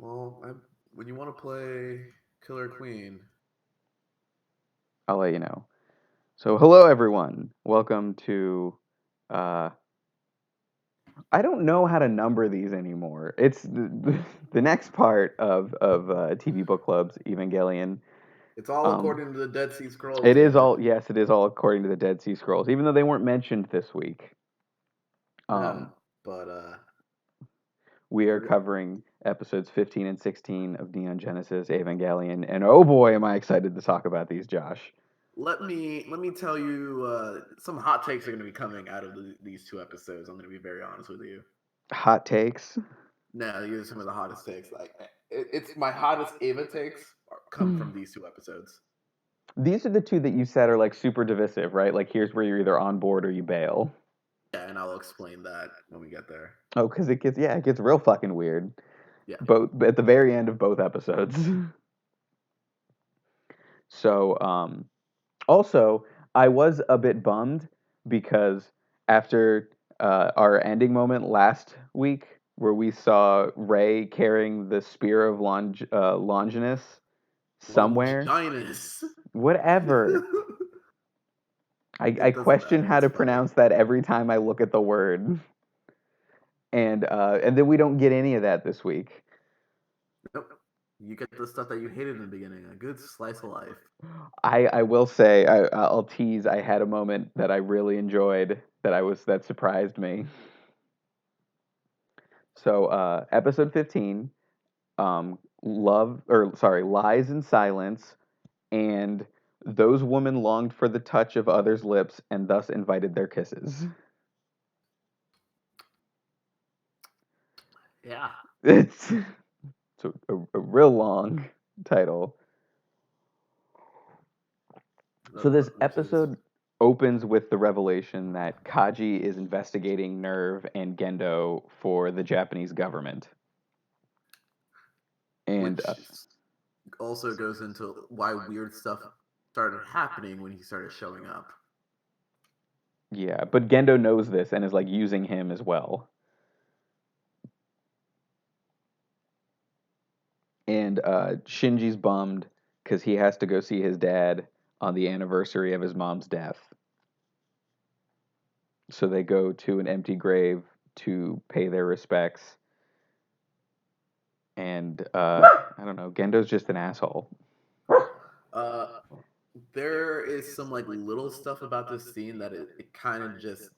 Well, when you want to play Killer Queen, I'll let you know. So, hello everyone. Welcome to. Uh, I don't know how to number these anymore. It's the next part of TV book clubs, Evangelion. it's all Um, according to the Dead Sea Scrolls, it is Damon. all yes, it is all according to the Dead Sea Scrolls, even though they weren't mentioned this week. No, Um, but we are we're covering episodes 15 and 16 of Neon Genesis Evangelion, and oh boy, am I excited to talk about these, Josh. let me tell you, some hot takes are going to be coming out of these two episodes. I'm going to be very honest with you. Hot takes. No, these are some of the hottest takes. Like it's my hottest Ava takes come from these two episodes. These are the two that you said are like super divisive, right? Like here's where you're either on board or you bail. Yeah, and I'll explain that when we get there. Oh, because it gets real fucking weird. Yeah. Both at the very end of both episodes. So, also, I was a bit bummed because after our ending moment last week, where we saw Ray carrying the spear of Longinus somewhere, Longinus. whatever. I It doesn't question matter. how It's to funny. pronounce that every time I look at the word, and then we don't get any of that this week. Nope. You get the stuff that you hated in the beginning. A good slice of life. I will say I'll tease. I had a moment that I really enjoyed that surprised me. So episode 15, lies in silence, and those women longed for the touch of others' lips and thus invited their kisses. Yeah. It's a real long title. So this Which is episode opens with the revelation that Kaji is investigating Nerve and Gendo for the Japanese government. And which also goes into why weird stuff started happening when he started showing up. yeah, but Gendo knows this and is like using him as well. And Shinji's bummed because he has to go see his dad on the anniversary of his mom's death. So they go to an empty grave to pay their respects. And I don't know, Gendo's just an asshole. Uh, there is some like little stuff about this scene that it kind of just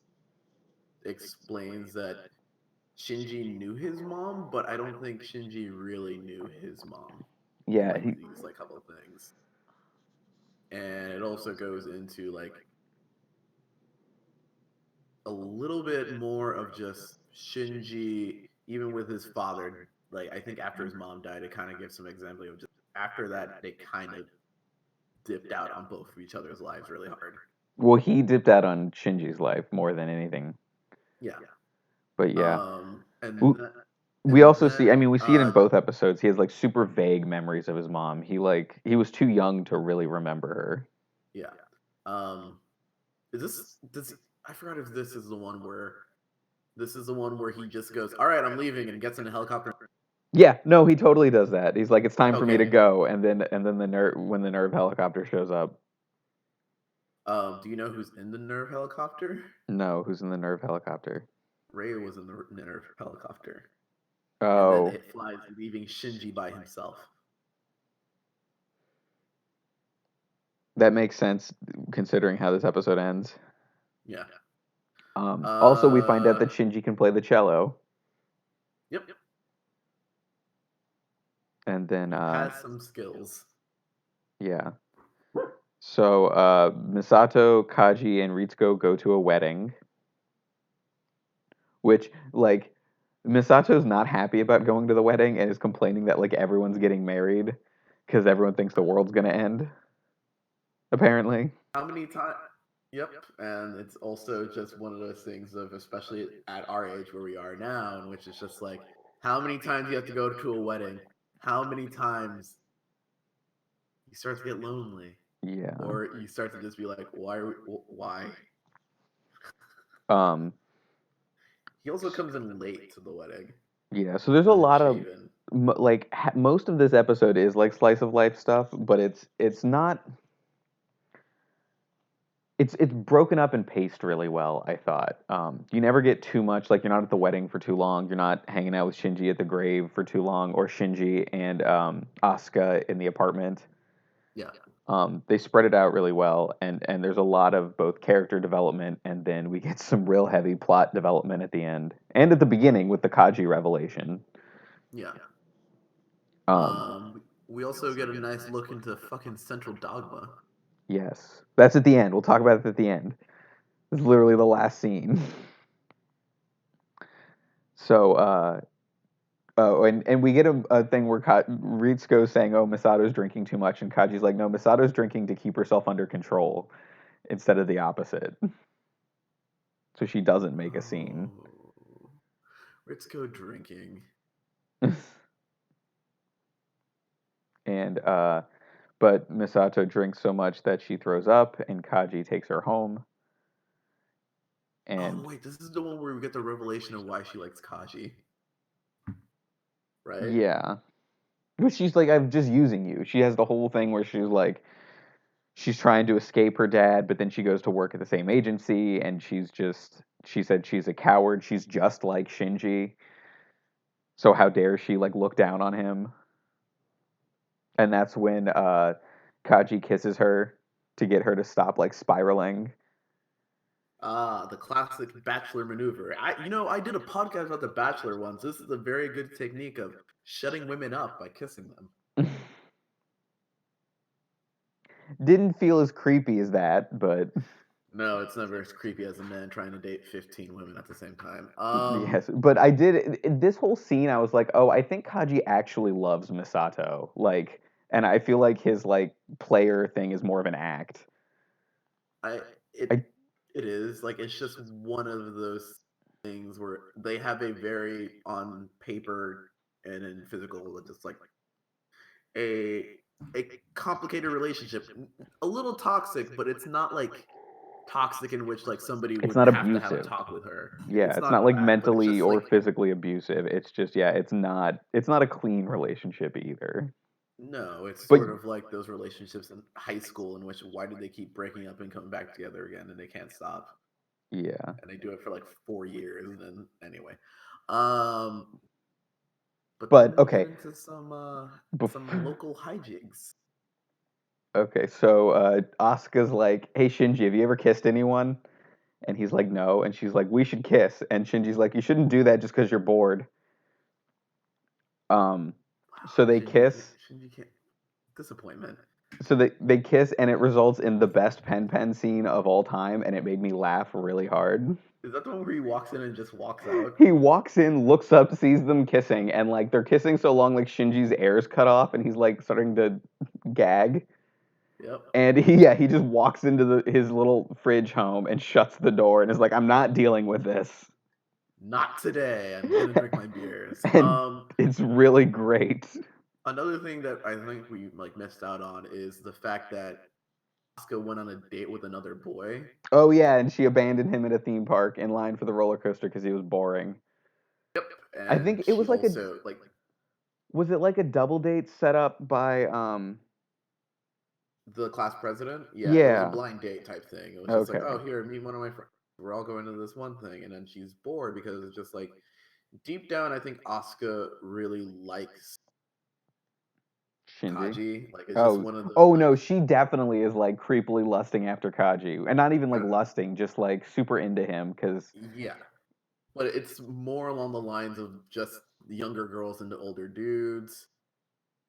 explains that Shinji knew his mom, but I don't think Shinji really knew his mom in Yeah, like these like couple of things. And it also goes into like a little bit more of just Shinji, even with his father. Like I think after his mom died, it kind of gives some example of just after that they kind of dipped out on both of each other's lives really hard. well, he dipped out on Shinji's life more than anything. Yeah. But yeah, And W- then we and also see. I then mean, we see it in both episodes. He has like super vague memories of his mom. He was too young to really remember her. yeah. Um, is this does I forgot if this is the one where he just goes, "All right, I'm leaving," and gets in a helicopter. Yeah, no, he totally does that. He's like, it's time for me to Okay. go, and then the nerve when the nerve helicopter shows up. Do you know who's in the nerve helicopter? No, who's in the nerve helicopter? Ray was in the nerve helicopter, and then Oh, it flies, leaving Shinji by himself. that makes sense considering how this episode ends. Yeah. Also, we find out Uh, that Shinji can play the cello, yep. and then Has some skills. yeah. So Misato, Kaji, and Ritsuko go to a wedding, which like Misato's not happy about going to the wedding and is complaining that like everyone's getting married because everyone thinks the world's gonna end. Apparently, How many times? Yep. And it's also just one of those things of, especially at our age where we are now, in which it's just like, how many times you have to go to a wedding? How many times you start to get lonely? yeah. Or you start to just be like, why? Why? Um, He also comes in late to the wedding, yeah. So there's a lot of unshaven. most of this episode is like slice of life stuff, but it's not. It's broken up and paced really well, I thought. You never get too much, like you're not at the wedding for too long, you're not hanging out with Shinji at the grave for too long, or Shinji and Asuka in the apartment. Yeah, They spread it out really well, and there's a lot of both character development, and then we get some real heavy plot development at the end and at the beginning with the Kaji revelation. yeah. Um, We also get a nice look into fucking Central Dogma. yes, that's at the end. We'll talk about it at the end. It's literally the last scene. So, oh, and we get a thing where Ritsuko's saying, "Oh, Misato's drinking too much," and Kaji's like, "No, Misato's drinking to keep herself under control instead of the opposite." So she doesn't make a scene. Oh, Ritsuko drinking. And but Misato drinks so much that she throws up, and Kaji takes her home. Oh And wait, this is the one where we get the revelation of why she likes Kaji, right? yeah, but she's like, "I'm just using you." She has the whole thing where she's like, she's trying to escape her dad, but then she goes to work at the same agency, and she said she's a coward. She's just like Shinji. So how dare she like look down on him? And that's when Kaji kisses her to get her to stop like spiraling. Ah, the classic bachelor maneuver. I did a podcast about the bachelor once. This is a very good technique of shutting women up by kissing them. Didn't feel as creepy as that, but No, it's never as creepy as a man trying to date 15 women at the same time. yes, but I did in this whole scene. I was like, oh, I think Kaji actually loves Misato. Like, and I feel like his like player thing is more of an act. I it I it is like it's just one of those things where they have a very on paper and in physical just like a a complicated relationship, a little toxic, but it's not like toxic in which like somebody it's would not have to have a abusive. talk with her. Yeah, It's it's not not like that, but it's mentally just or like physically abusive. It's just yeah, it's not a clean relationship either. no, it's But sort of like those relationships in high school in which why do they keep breaking up and coming back together again and they can't stop yeah. and they do it for like 4 years and then anyway. Um, but But then we get okay. into some Bef- local hijinks. okay, so Asuka's like, "Hey Shinji, have you ever kissed anyone?" And he's like, "No." And she's like, "We should kiss." And Shinji's like, "You shouldn't do that just because you're bored." Um, so they kiss. Shinji can't. Disappointment. So they kiss, and it results in the best pen scene of all time, and it made me laugh really hard. Is that the one where he walks in and just walks out? He walks in, looks up, sees them kissing, and like they're kissing so long, like Shinji's air's cut off, and he's like starting to gag. Yep. And he just walks into his little fridge home and shuts the door and is like, "I'm not dealing with this." Not today. I'm gonna drink my beers. And it's really great. Another thing that I think we like missed out on is the fact that Asuka went on a date with another boy. Oh yeah, and she abandoned him at a theme park in line for the roller coaster because he was boring. Yep. I And think it she was like a also like was it like a double date set up by the class president. Yeah, it was a yeah. blind date type thing. It was just like, Okay. oh, here, meet one of my friends. We're all going to this one thing, and then she's bored because it's just like deep down, I think Asuka really likes Shinji. Kaji. Like it's just Oh, one of those oh like no, she definitely is like creepily lusting after Kaji, and not even I like don't know. lusting, just like super into him because Yeah, but it's more along the lines of just younger girls into older dudes.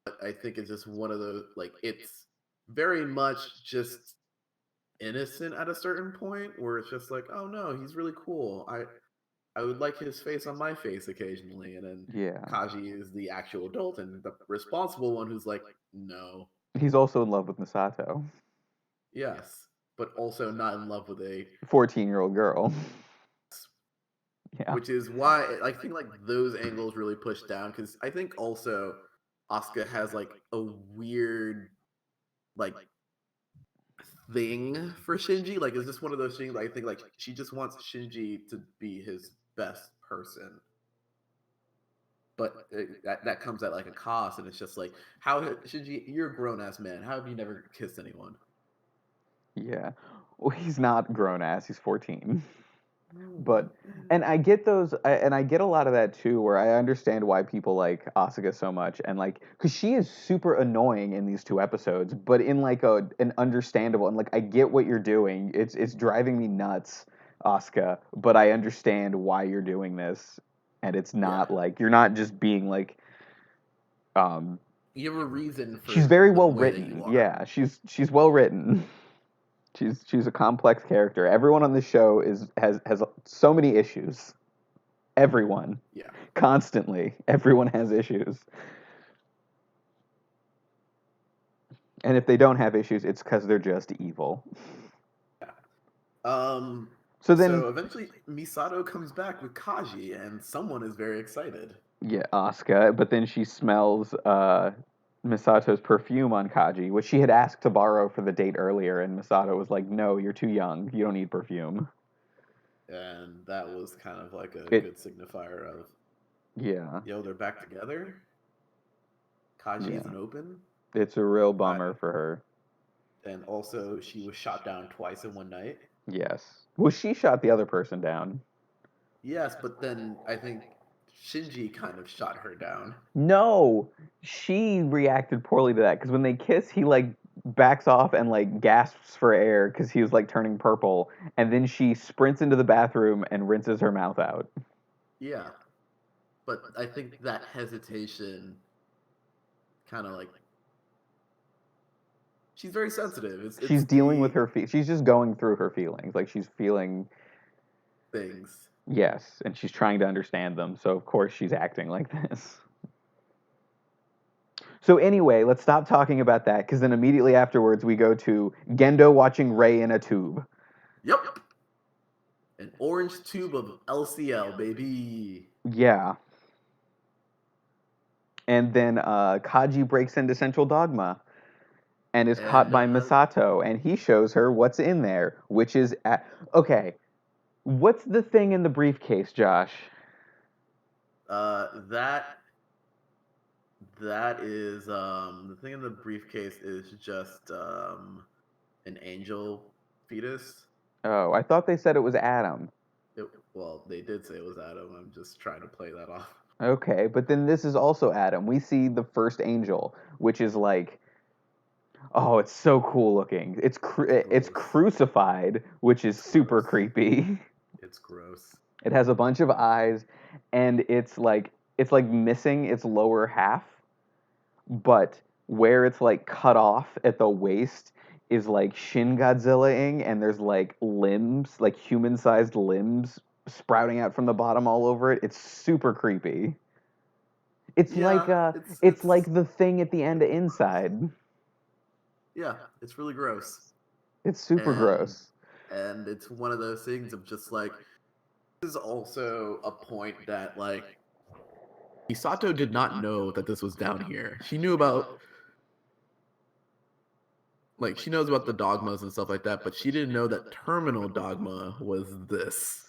But I think it's just one of those like it's very much just innocent at a certain point where it's just like, oh no, he's really cool. I would like his face on my face occasionally, and then yeah, Kaji is the actual adult and the responsible one who's like, no, he's also in love with Misato, yes, but also not in love with a 14-year-old girl. Yeah, which is why I think like those angles really push down because I think also Asuka has like a weird like thing for Shinji. Like, is this one of those things? I think like she just wants Shinji to be his best person. but that comes at like a cost, and it's just like, how should you? You're a grown ass man. How have you never kissed anyone? Yeah. Well, he's not grown ass. He's 14. No, But and I get and I get a lot of that too, where I understand why people like Asuka so much, and like, because she is super annoying in these two episodes, but in like an understandable, and like, I get what you're doing. It's driving me nuts, Asuka, but I understand why you're doing this, and it's yeah, not like you're not just being like, um, you have a reason she's for very the well way that you written. are. Yeah, she's well written. She's a complex character. Everyone on this show has so many issues. Everyone. Yeah, Constantly. Everyone has issues. And if they don't have issues, it's because they're just evil. yeah. Um. So then, So eventually, Misato comes back with Kaji, and someone is very excited. yeah, Asuka, but then she smells Misato's perfume on Kaji, which she had asked to borrow for the date earlier, and Misato was like, no, you're too young. You don't need perfume. And that was kind of like a It, good signifier of, yeah, yo, they're back together. Kaji yeah. isn't open. It's a real I, bummer for her. and also, she was shot down twice in one night. Yes. Well, she shot the other person down. Yes, but then I think Shinji kind of shot her down. No, she reacted poorly to that because when they kiss, he like backs off and like gasps for air because he was like turning purple, and then she sprints into the bathroom and rinses her mouth out. Yeah, but I think that hesitation kind of like, she's very sensitive. It's She's dealing with the her she's just going through her feelings. Like she's feeling things. yes, and she's trying to understand them. So of course she's acting like this. So anyway, let's stop talking about that because then immediately afterwards we go to Gendo watching Ray in a tube. Yep, an orange tube of LCL, baby. Yeah. And then Kaji breaks into Central Dogma and is caught And by Misato, and he shows her what's in there, which is okay. What's the thing in the briefcase, Josh? that that is the thing in the briefcase is just an angel fetus. Oh, I thought they said it was Adam. It, well, they did say it was Adam. I'm just trying to play that off. Okay, but then this is also Adam. We see the first angel, which is like, oh, it's so cool looking. It's It's gross. crucified, which is It's super gross. creepy. It's gross. It has a bunch of eyes, and it's like missing its lower half, but where it's like cut off at the waist is like Shin Godzilla-ing, and there's like limbs, like human-sized limbs sprouting out from the bottom all over it. It's super creepy. Yeah, It's like the thing at the end of it's gross. Inside. Yeah, it's really gross. It's super And gross. it's one of those things of just like, this is also a point that like Misato did not know that this was down here. She knew about, like, she knows about the dogmas and stuff like that, but she didn't know that terminal dogma was this.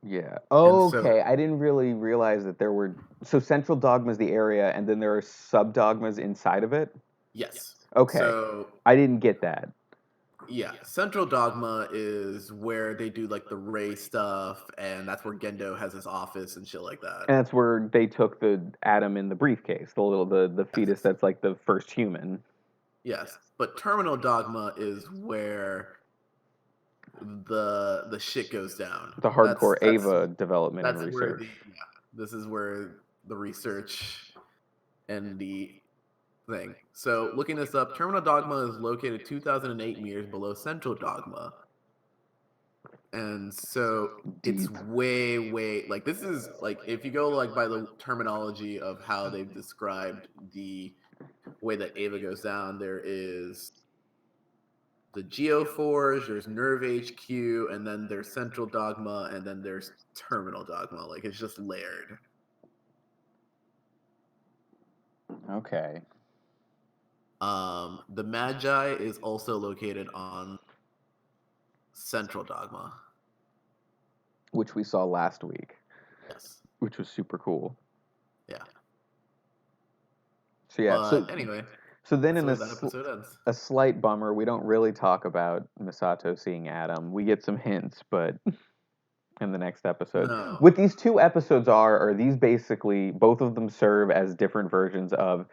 Yeah. And so, Okay, I didn't really realize that there were so Central Dogma is the area, and then there are sub dogmas inside of it. yes. Okay, So, I didn't get that. yeah, Central Dogma is where they do like the Ray stuff, and that's where Gendo has his office and shit like that. And that's where they took the Atom in the briefcase, the fetus Yes. that's like the first human. Yes. But Terminal Dogma is where the shit goes down. The hardcore Ava development and That's where research. the yeah, this is where the research and the thing. So looking this up, Terminal Dogma is located 2,008 meters below Central Dogma. And so it's Deep. way like, this is like, if you go like by the terminology of how they've described the way that Ava goes down, there is the Geoforge, there's Nerve HQ, and then there's Central Dogma, and then there's Terminal Dogma. Like, it's just layered. Okay. The Magi is also located on Central Dogma. Which we saw last week, Yes. which was super cool. Yeah. So yeah, But anyway, so then that's in the way that episode ends. a slight bummer, we don't really talk about Misato seeing Adam. We get some hints, but in the next episode. No. What these two episodes are these basically both of them serve as different versions of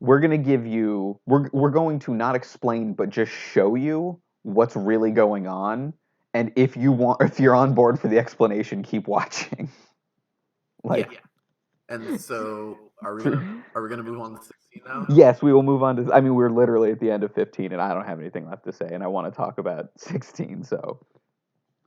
we're going to give you we're going to not explain but just show you what's really going on, and if you're on board for the explanation, keep watching. Yeah. Like And so are we gonna move on to 16 now? yes, we will move on to I mean we're literally at the end of 15 and I don't have anything left to say and I want to talk about 16, so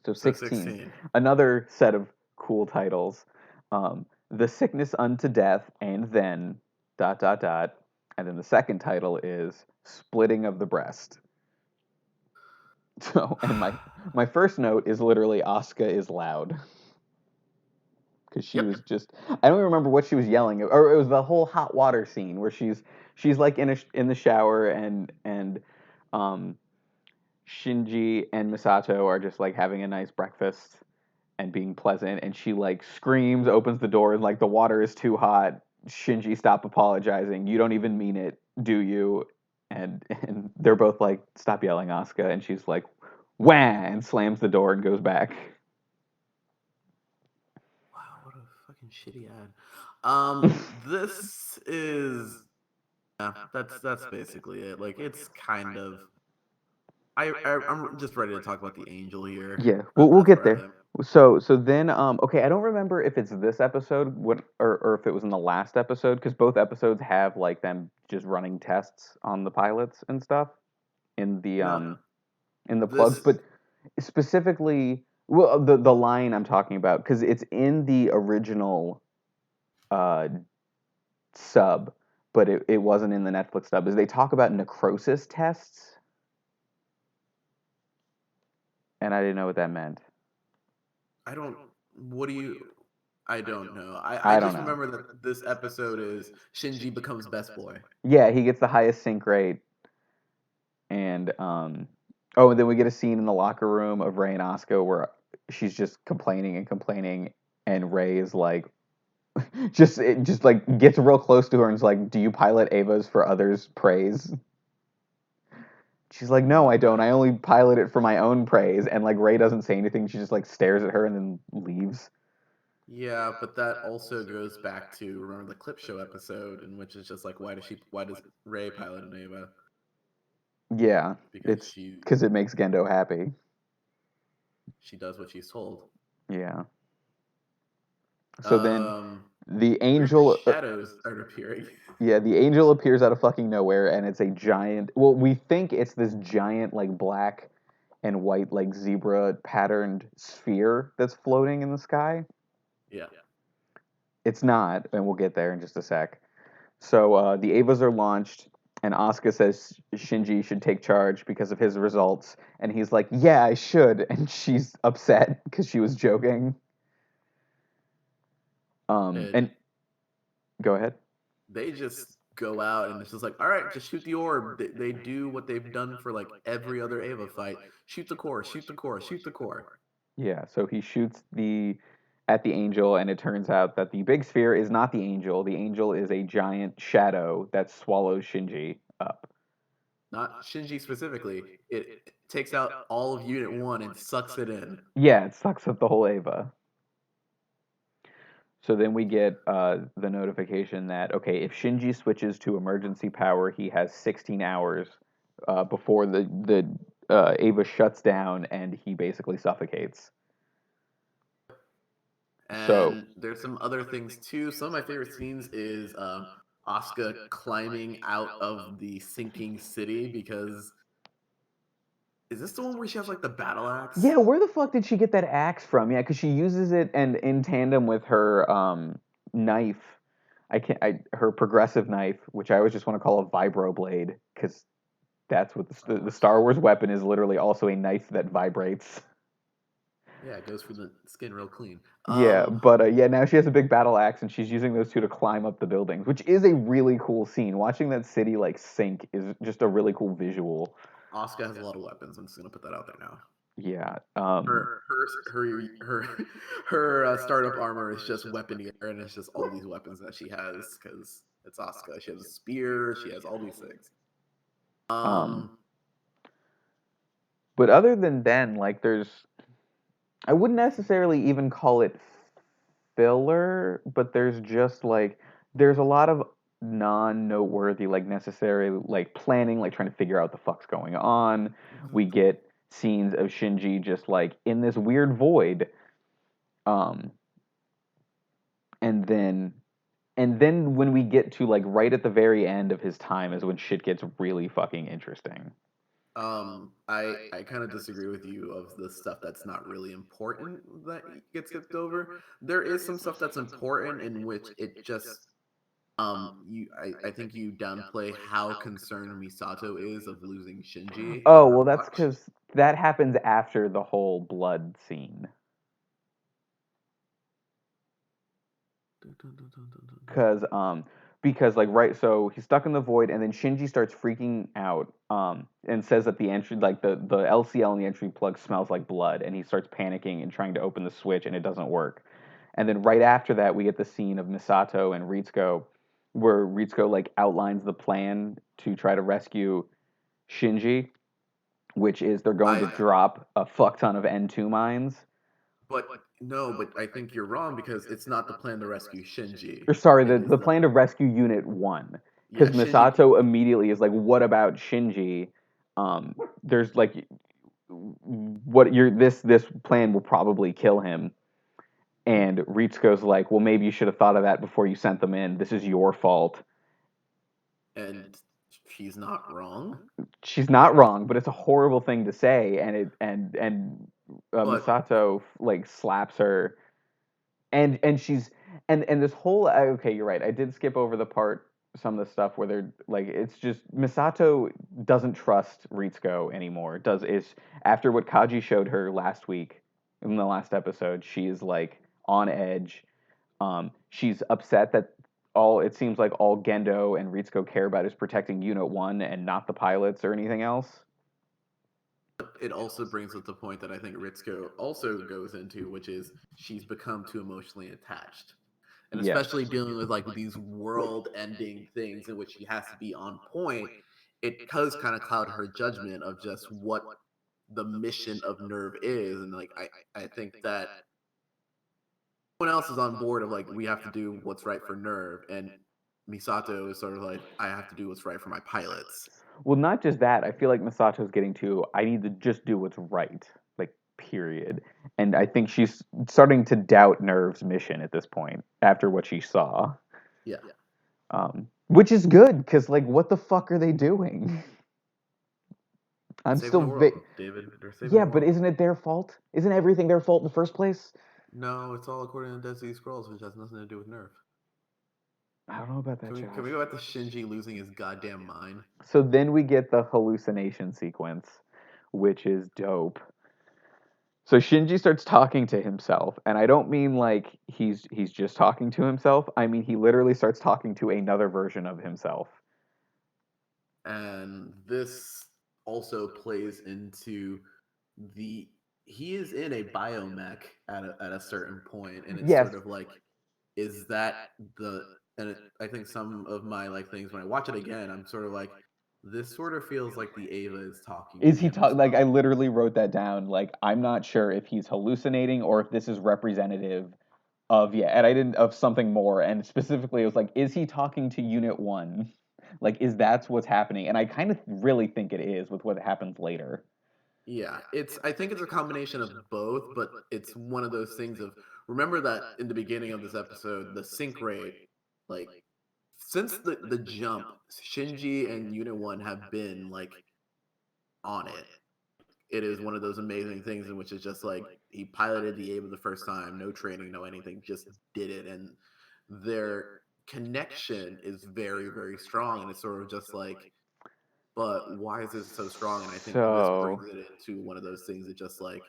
So 16, 16. another set of cool titles. The Sickness Unto Death, and then dot dot dot. And then the second title is Splitting of the Breast. So, and my first note is literally Asuka is loud because she Yep. was just I don't even remember what she was yelling, or it was the whole hot water scene where she's like in the shower and um Shinji and Misato are just like having a nice breakfast and being pleasant, and she like screams, opens the door, and like the water is too hot. Shinji, stop apologizing. You don't even mean it, do you? And they're both like, stop yelling, Asuka. And she's like, wah, and slams the door and goes back. Wow, what a fucking shitty ad. This is yeah, that's basically it. Like it's kind of I'm just ready to talk about the angel here. Yeah, we'll That's get where I there. am. So then okay, I don't remember if it's this episode or if it was in the last episode because both episodes have like them just running tests on the pilots and stuff in the No, um in the plugs, this but specifically, well, the line I'm talking about because it's in the original uh, sub, but it wasn't in the Netflix sub. Is they talk about necrosis tests, and I didn't know what that meant. I don't. What do you? I don't know. I I don't just know. remember that this episode is Shinji becomes best boy. Yeah, he gets the highest sync rate, and oh, and then we get a scene in the locker room of Ray and Asuka where she's just complaining and complaining, and Ray is like, just like gets real close to her and is like, "Do you pilot Avas for others' praise?" She's like, "No, I don't. No. I only pilot it for my own praise." And like Ray doesn't say anything. She just like stares at her and then leaves. Yeah, but that also goes back to remember the clip show episode in which it's just like why does Ray pilot an Ava? Yeah, Because it's because it makes Gendo happy. she does what she's told. Yeah. So then Um, the weird angel, shadows start appearing. yeah, the angel appears out of fucking nowhere, and it's a giant. Well, we think it's this giant like black and white like zebra patterned sphere that's floating in the sky. Yeah. It's not, and we'll get there in just a sec. So the Avas are launched, and Asuka says Shinji should take charge because of his results, and he's like, "Yeah, I should," and she's upset because she was joking. And And go ahead. they just go out and it's just like, all right, just shoot the orb. They do what they've done for like every other Ava fight. Shoot the core, shoot the core, shoot the core. Yeah, so he shoots the at the angel, and it turns out that the big sphere is not the angel. The angel is a giant shadow that swallows Shinji up. Not Shinji specifically. It takes out all of Unit 1 and sucks it in. Yeah, it sucks up the whole Ava. So then we get the notification that, okay, if Shinji switches to emergency power, he has 16 hours before the Ava shuts down and he basically suffocates. So And there's some other things too. Some of my favorite scenes is Asuka climbing out of the sinking city because is this the one where she has like the battle axe? yeah, where the fuck did she get that axe from? Yeah, because she uses it and in tandem with her knife. I can't. Her progressive knife, which I always just want to call a vibroblade, because that's what the Star Wars weapon is. Literally, also a knife that vibrates. Yeah, it goes through the skin real clean. Yeah, but yeah, now she has a big battle axe and she's using those two to climb up the buildings, which is a really cool scene. Watching that city like sink is just a really cool visual. Asuka has a lot of weapons. I'm just gonna put that out there now. Yeah. Her her startup armor is just weapon gear, and it's just all these weapons that she has because it's Asuka. She has a spear. She has all these things. Um, Um, but other than then, like, I wouldn't necessarily even call it filler, but there's just like there's a lot of non-noteworthy, like necessary, like planning, like trying to figure out the fuck's going on. We get scenes of Shinji just like in this weird void, um, and then when we get to like right at the very end of his time is when shit gets really fucking interesting. I kind of disagree with you of the stuff that's not really important that gets skipped over. There is some stuff that's important in which it just I think you downplay how concerned Misato is of losing Shinji on Oh, her well, that's watch. because that happens after the whole blood scene. Dun, dun, dun, dun, dun, dun, dun. Because like right, so he's stuck in the void, and then Shinji starts freaking out, and says that the entry, like the LCL in the entry plug smells like blood, and he starts panicking and trying to open the switch, and it doesn't work. And then right after that, we get the scene of Misato and Ritsuko, where Ritsuko like outlines the plan to try to rescue Shinji, which is they're going to I drop a fuck ton of N2 mines. but no, but I think you're wrong because it's not the plan to rescue Shinji. Or sorry, It is the the plan to rescue Unit 1. yeah, Because Shinji Misato immediately is like, what about Shinji? There's like, what you're this plan will probably kill him. And Ritsuko's like, well, maybe you should have thought of that before you sent them in. This is your fault. and she's not wrong. She's not wrong, but it's a horrible thing to say, and But Misato like slaps her, and she's and this whole okay, you're right. I did skip over the part some of the stuff where they're like it's just Misato doesn't trust Ritsuko anymore. Does is after what Kaji showed her last week in the last episode, she's like on edge. She's upset that all it seems like all Gendo and Ritsuko care about is protecting Unit 1 and not the pilots or anything else. it also brings up the point that I think Ritsuko also goes into, which is she's become too emotionally attached. And Yes. especially dealing with like these world ending things in which she has to be on point, it does kind of cloud her judgment of just what the mission of Nerve is. And like I think that everyone else is on board of like we have to do what's right for Nerve, and Misato is sort of like I have to do what's right for my pilots. Well, not just that. I feel like Misato's getting to, I need to just do what's right, like, period. And I think she's starting to doubt Nerve's mission at this point after what she saw. Yeah. Which is good, because, like, what the fuck are they doing? I'm Saving still the world, David. They're saving Yeah, the but world. isn't it their fault? Isn't everything their fault in the first place? No, it's all according to Dead Sea Scrolls, which has nothing to do with Nerve. I don't know about that, Can Josh. we go back to Shinji losing his goddamn mind? So then we get the hallucination sequence, which is dope. So Shinji starts talking to himself, and I don't mean like he's just talking to himself. I mean he literally starts talking to another version of himself. And this also plays into the he is in a biomech at a certain point, and it's Yes. sort of like, is that the I think some of my like things when I watch it again, I'm sort of like, this sort of feels like the Ava is talking to Is he him as like I well. literally wrote that down. Like I'm not sure if he's hallucinating or if this is representative of and I didn't of something more. And specifically, it was like, is he talking to Unit 1? Like, is that's what's happening? And I kind of really think it is with what happens later. Yeah, it's I think it's a combination of both, but it's one of those things of remember that in the beginning of this episode, the sync rate, like since the jump, Shinji and Unit One have been like on it. It is one of those amazing things in which it's just like he piloted the Ava the first time, no training, no anything, just did it, and their connection is very, very strong, and it's sort of just like, but why is this so strong? And I think this So brings it into one of those things that just like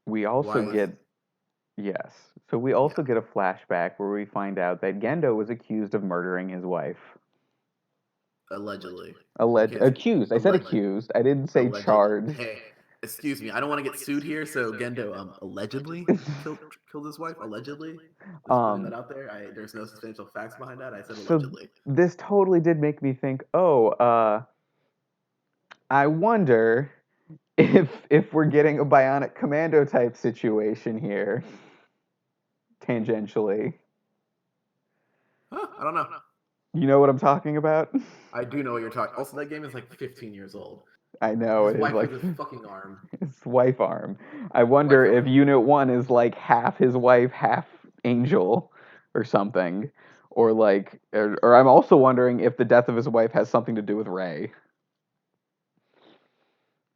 we also why is get yes. So we yeah also get a flashback where we find out that Gendo was accused of murdering his wife. allegedly you Alleged can't accused. I said alleged accused. I didn't say allegedly charged. hey excuse me, I don't want to get sued here. So Gendo allegedly killed his wife. Allegedly, just putting that Um, out there. There's no substantial facts behind that. I said so allegedly. this totally did make me think, oh, I wonder if we're getting a bionic commando type situation here, tangentially. Huh, I don't know. You know what I'm talking about? I do know what you're talking. Also, that game is like 15 years old. I know His it is wife like was his fucking arm. his wife arm. I Wife wonder if arm. Unit 1 is like half his wife, half Angel or something. Or I'm also wondering if the death of his wife has something to do with Ray.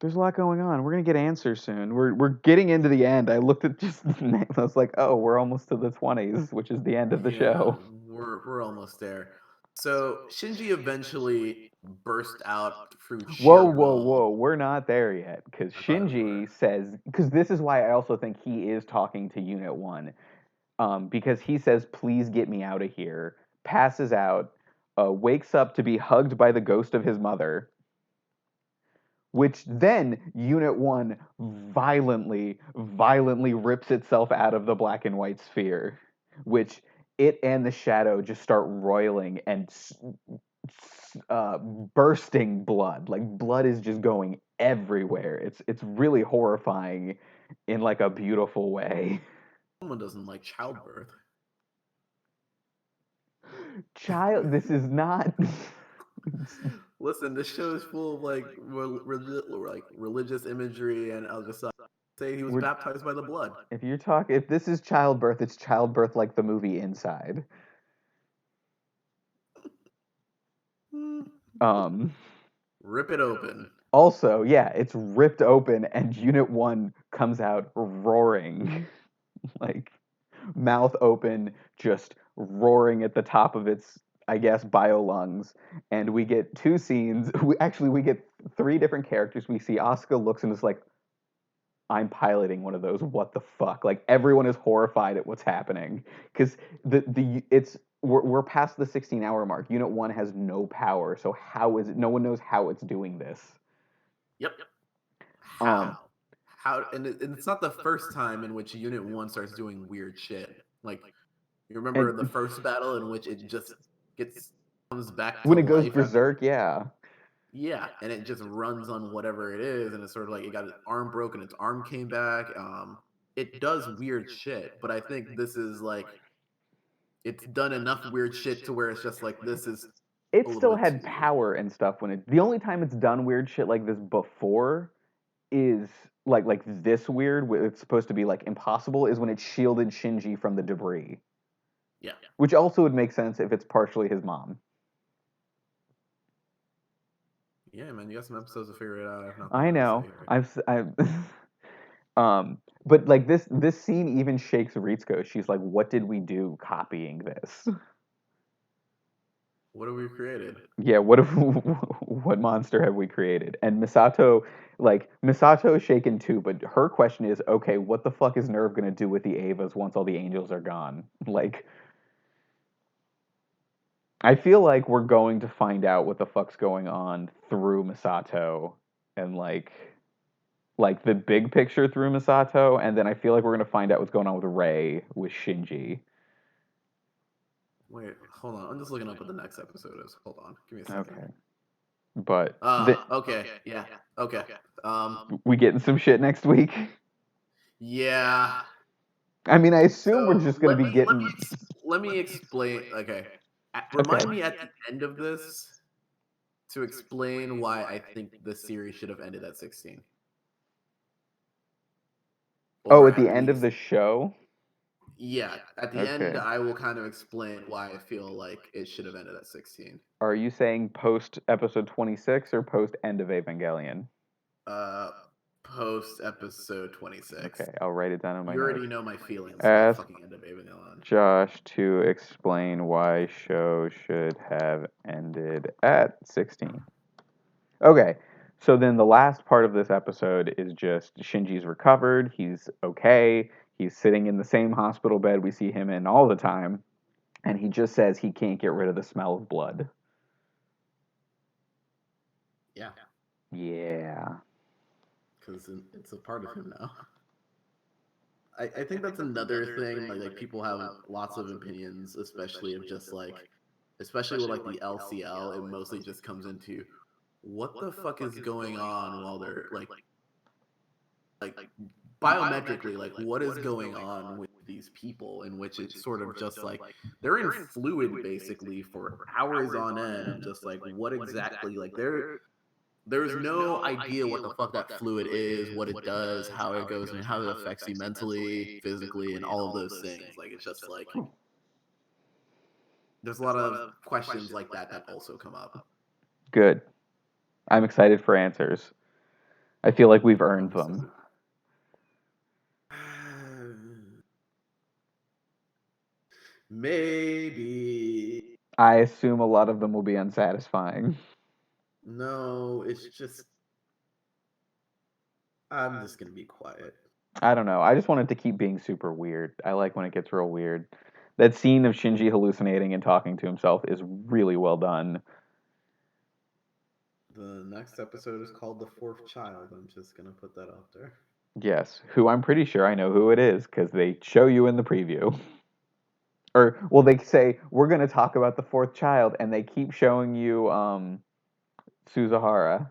There's a lot going on. We're gonna get answers soon. We're getting into the end. I looked at just the name. I was like, oh, we're almost to the 20s, which is the end of the Yeah, show. we're almost there. So Shinji eventually burst out through Whoa, sheer whoa, gall. whoa. We're not there yet. Because I thought we Shinji were. says, because this is why I also think he is talking to Unit 1. Because he says, please get me out of here, passes out, wakes up to be hugged by the ghost of his mother, which then Unit 1 violently rips itself out of the black and white sphere, which it and the shadow just start roiling and bursting blood. Like blood is just going everywhere. It's really horrifying in like a beautiful way. Someone doesn't like childbirth. Child, this is not. Listen, this show is full of like like religious imagery, and I'll just say he was We're, baptized by the blood. if this is childbirth, it's childbirth like the movie Inside. Hmm. Um, Rip it open. Also, yeah, it's ripped open and Unit 1 comes out roaring. Like mouth open, just roaring at the top of its, I guess, bio lungs. And we get two scenes. We get three different characters. We see Asuka looks and is like, I'm piloting one of those. What the fuck? Like everyone is horrified at what's happening because the it's we're past the 16-hour mark. Unit 1 has no power, so how is it? No one knows how it's doing this. Yep. Um, How? And it's not the first time in which Unit One starts doing weird shit. Like you remember the and first battle in which it just gets comes back to when it goes life after. berserk, yeah, Yeah, and it just runs on whatever it is, and it's sort of like it got its arm broken, its arm came back. It does weird shit, but I think this is like it's done enough weird shit to where it's just like this is it a little still bit had too. power and stuff when it. The only time it's done weird shit like this before is like this weird. It's supposed to be like impossible. Is when it shielded Shinji from the debris, Yeah, which also would make sense if it's partially his mom. yeah, man, you got some episodes to figure it out. I have nothing I more to say know. here. I've but like this scene even shakes Ritsuko. She's like, "What did we do copying this?" What have we created? Yeah, what if what monster have we created? And Misato is shaken too, but her question is, okay, what the fuck is Nerve gonna do with the Avas once all the angels are gone? Like, I feel like we're going to find out what the fuck's going on through Misato and like the big picture through Misato, and then I feel like we're gonna find out what's going on with Rei with Shinji. Wait, hold on. I'm just looking up what the next episode is. Hold on, give me a second. Okay, but Okay, yeah, okay. we getting some shit next week. Yeah. I mean, I assume we're So just gonna be getting. let me explain. Okay, Okay. remind me at the end of this to explain why I think the series should have ended at 16, Oh, or at the at end of least the show? yeah. At the end, Okay. I will kind of explain why I feel like it should have ended at 16. Are you saying post episode 26 or post end of Evangelion? Uh, Post episode 26. Okay, I'll write it down in my You already notes. know my feelings about Ask fucking end of Evangelion. Josh to explain why show should have ended at 16. Okay, so then the last part of this episode is just Shinji's recovered. He's okay. He's sitting in the same hospital bed we see him in all the time. And he just says he can't get rid of the smell of blood. Yeah. Yeah. because it's a part of him now. I think that's another thing. Like people have lots of opinions, especially of just like, especially with like the LCL. It mostly just comes into what the fuck is going on while they're like biometrically, like what is going on with these people, in which it's sort of just like they're in fluid basically for hours on end of just like what exactly like there's no idea what the fuck that fluid is, what it does, how it goes, and how it affects you mentally, physically, and all of those things. Like it's just like there's a lot of questions like that also come up. Good. I'm excited for answers. I feel like we've earned I'm them. so maybe I assume a lot of them will be unsatisfying. no. It's just I'm just gonna be quiet. I don't know. I just want it to keep being super weird. I like when it gets real weird. That scene of Shinji hallucinating and talking to himself is really well done. The next episode is called The Fourth Child. I'm just gonna put that out there. Yes, who I'm pretty sure I know who it is because they show you in the preview. Or, well, they say, we're going to talk about the fourth child, and they keep showing you Suzuhara.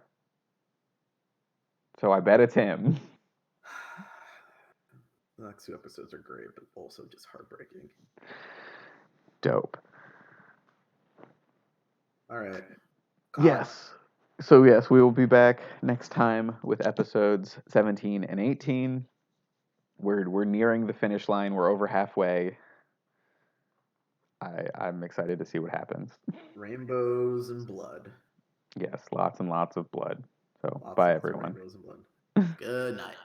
So I bet it's him. The next two episodes are great, but also just heartbreaking. Dope. All right. Call it. Yes. So, yes, we will be back next time with episodes 17 and 18. We're nearing the finish line. We're over halfway. I'm excited to see what happens. Rainbows and blood. Yes, lots and lots of blood. So, Lots bye, and lots of everyone. rainbows and blood. Good night.